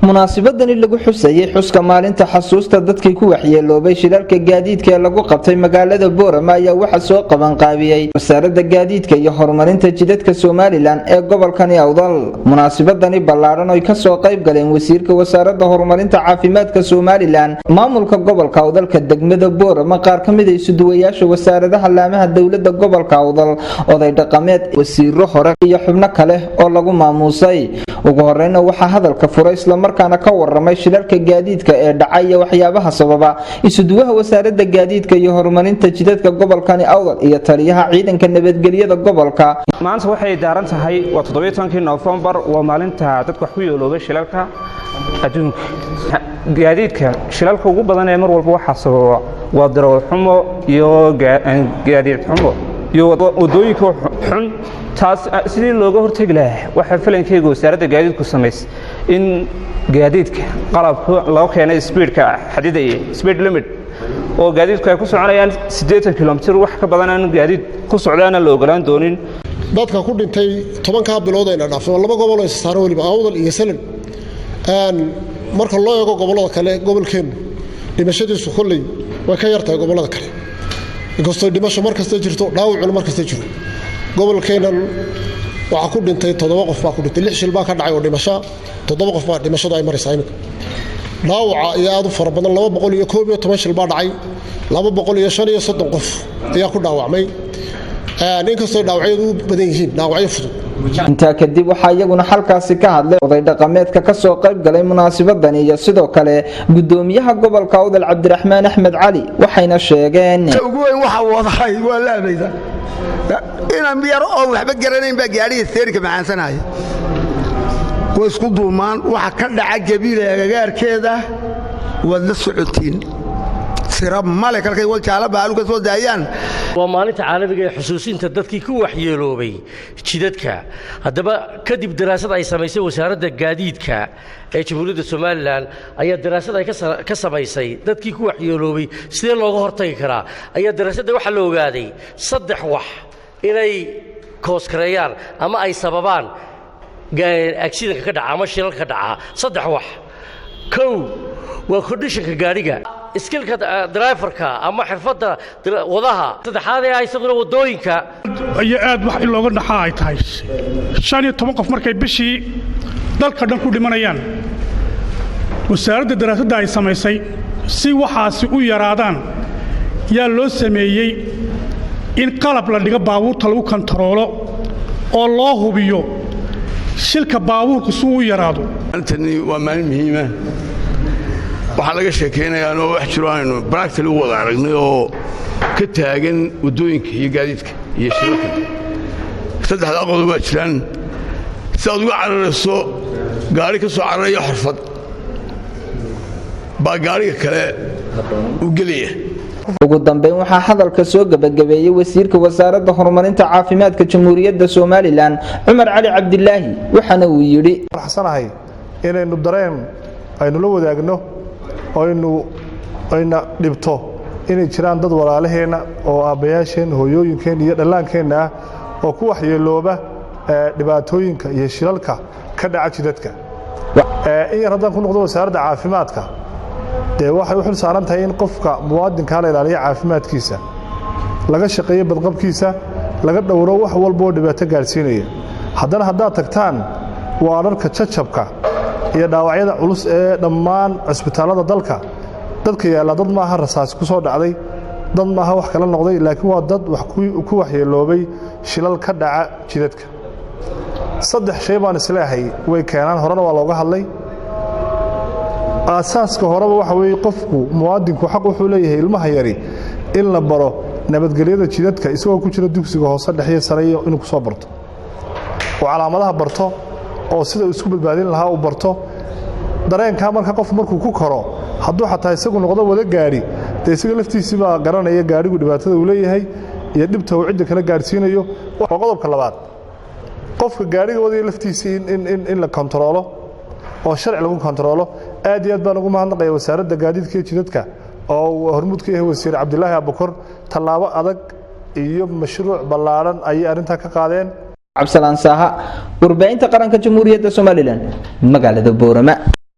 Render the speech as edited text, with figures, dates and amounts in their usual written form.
munaasabadani lagu xusayay xuska maalinta xasuusta dadkii ku waxyeeloobay shilalka gaadiidka ee lagu qabtay magaalada Boorama ayaa waxa soo qaban qaabiyay wasaaradda gaadiidka iyo horumarinta jidadka Soomaaliland ee gobolkan Awdal. munaasabadani ballaaran oo ka soo qayb galeen wasiirka wasaaradda horumarinta caafimaadka Soomaaliland, maamulka gobolka Awdalka degmada Boorama, qaar ka mid ah isuduwayaasha wasaaradaha laamaha dawladda gobolka Awdal, oday dhaqameed, wasiirro hore iyo xubno kale oo lagu maamuusay. ugu horreynna waxa hadalka furay isla markaana ka waramay shilalka gaadiidka ee dhacay iyo waxyaabaha sababa isuduwaha wasaaradda gaadiidka iyo horumarinta jidadka gobolkan Awdal iyo taliyaha ciidanka nabadgelyada gobolka. maanta waxay daaran tahay 17 November waa maalinta dadka wax ku yeeloobay shilalka adduunka. gaadiidka shilalka ugu badan ee mar walba waxa sababa waa darawal xumo iyo gaadiid xumo iyo wadooyinka xun. taas sidii looga hortagi lahaa waxa filankeyga wasaaradda gaadiidku sameeyay in gaadiidka qalabka loo keenay speedka xadidaya speed limit oo gaadiidku ay ku soconayaan 80 km wax ka badan aan gaadiid ku socdaana la ogolaan doonin. dadka ku dhintay 10 bilood ay dhaafay laba gobol oo saaran waliba Awdal iyo Salan marka loo eego gobolada kale gobolkeen dhimashadiisu kulay way ka yartahay gobolada kale inkastoo dhimasho markasta jirto dhaawacuna markasta jiro. gobolkeenan waxa ku dhintay 7 qof baa ku dhintay 6 shil baa ka dhacay oo dhimasho 7 qof baa dhimashada ay maraysaa imika. dhaawaca iyo aad u fara badan 211 shil baa dhacay 235 qof ayaa ku dhaawacmay. inkastoo dhaawacyadu badan yihiin dhaawacyo fudud. intaa kadib waxaa iyaguna halkaasi ka hadlay oday dhaqameedka ka soo qayb galay munaasabadani iyo sidoo kale gudoomiyaha gobolka Awdal Cabdiraxmaan Axmed Cali waxayna sheegeen ugu weyn waxa wadahay waa laabayda inaan biyar oo waxba garanayn baa gaariga seerka macaansanaya way isku duumaan waxa ka dhaca gabiil agagaarkeeda wad la socotiin sirab male kalkay wal jaala baalu ka soo daayaan. waa maalinta caalamiga ee xusuusinta dadkii ku waxyeeloobay jidadka. haddaba kadib daraasad ay samaysay wasaaradda gaadiidka ee Jamhuuriyadda Soomaaliland ayaa daraasad ay ka samaysay dadkii ku waxyeeloobay sidee looga hortagi karaa ayaa daraasadda waxa la ogaaday 3 wax inay kooskareeyaan ama ay sababaan accident ka dhaca ama shilal ka dhaca. 3 wax. kow waa conditionka gaariga, iskilka driverka ama xirfadda wadaha. saddexaad ay isaguna wadooyinka ayaa aad wax in looga dhaxaa ay tahay 15 qof markay bishii dalka dhan ku dhimanayaan. wasaaradda daraasadda ay samaysay si waxaasi u yaraadaan yaa loo sameeyay in qalab la dhigo baabuurta lagu kontaroolo oo loo hubiyo shilka baabuurku suu u yaraado. antani waa maalin muhiim ah waxa laga sheekeynayaa oo wax jiro aanu practical u wada aragnay oo ka taagan wadooyinka iyo gaadiidka iyo shilalka. 3 qodob waa jiraan si aad uga cararayso gaari ka soo cararaya xirfad baa gaariga kale u gelaya. ugu dambeyn waxaa hadalka soo gabagabeeyay wasiirka wasaaradda horumarinta caafimaadka Jamhuuriyadda Soomaaliland Cumar Cali Cabdilaahi waxaana uu yiri waxsanahay inaynu dareen aynu la wadaagno oo ayna dhibto inay jiraan dad walaalaheena oo aabayaasheen hooyooyinkeen iyo dhallaankeenna oo ku waxyeelooba dhibaatooyinka iyo shilalka ka dhaca jidadka. in haddaan ku noqdo wasaaradda caafimaadka dee waxay u xil saaran tahay in qofka muwaadinka la ilaaliyo caafimaadkiisa, laga shaqeeyo badqabkiisa, laga dhowro wax walba oo dhibaato gaarsiinaya. haddana haddaad tagtaan waa dharka jajabka iyo dhaawacyada culus ee dhammaan cisbitaalada dalka dadka yaala dad maaha rasaas ku soo dhacday, dad maaha wax kala noqday, laakiin waa dad wax ku waxyeeloobay shilal ka dhaca jidadka. 3 shay baan isleeyahay way keenaan, horena waa looga hadlay. asaaska horeba waxa weeye qofku muwaadinku xaq wuxuu leeyahay ilmaha yari in la baro nabadgelyada jidadka isagoo ku jira dugsiga hoose dhexe sare inuu ku soo barto oo calaamadaha barto oo sida uu isku badbaadin lahaa uu barto. dareenka marka qof markuu ku koro hadduu xataa isagu noqdo wada gaari de isaga laftiisii baa garanaya gaarigu dhibaatada uu leeyahay iyo dhibta uu cid kale gaarsiinayo. waa qodobka labaad, qofka gaariga wadaya laftiisii in la kontaroolo oo sharci lagu kontaroolo. aad iyo aad baan ugu mahadnaqayaa wasaaradda gaadiidka iyo jidadka oo hormuud ka yahay wasiir Cabdilaahi Abukar. tallaabo adag iyo mashruuc ballaaran ay arinta ka qaadeen. Cabsalaan Saaha, warbaahinta qaranka Jamhuuriyadda Soomaaliland, magaalada Boorama.